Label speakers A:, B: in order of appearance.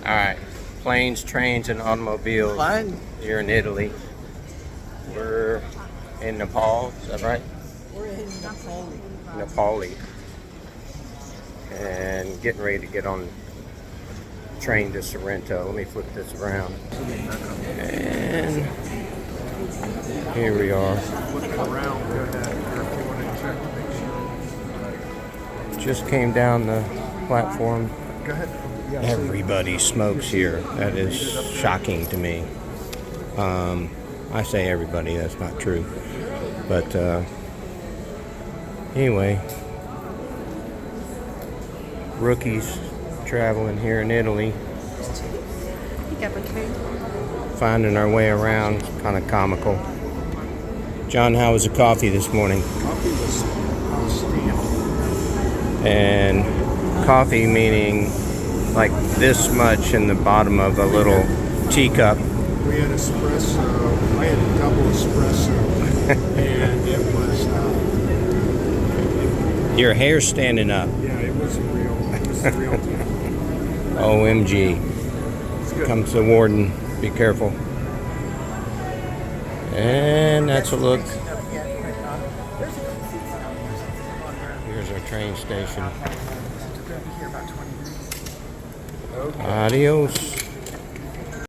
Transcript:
A: Alright, planes, trains, and automobiles.
B: Fine.
A: Here in Italy. We're in Nepal, is that right?
B: We're in Napoli.
A: Nepali. And getting ready to get on the train to Sorrento. Let me flip this around. And here we are. Just came down the platform.
B: Go ahead.
A: Everybody smokes here. That is shocking to me. I say everybody, that's not true. But anyway, rookies traveling here in Italy, finding our way around, kind of comical. John, how was the coffee this morning?
B: Coffee was outstanding.
A: And coffee meaning like this much in the bottom of a little teacup.
B: We had espresso. I had a double espresso, and it was.
A: Your hair's standing up.
B: Yeah, it was real. It was real time.
A: OMG.
B: It's good.
A: Comes the warden. Be careful. And that's a look. Here's our train station. Adios.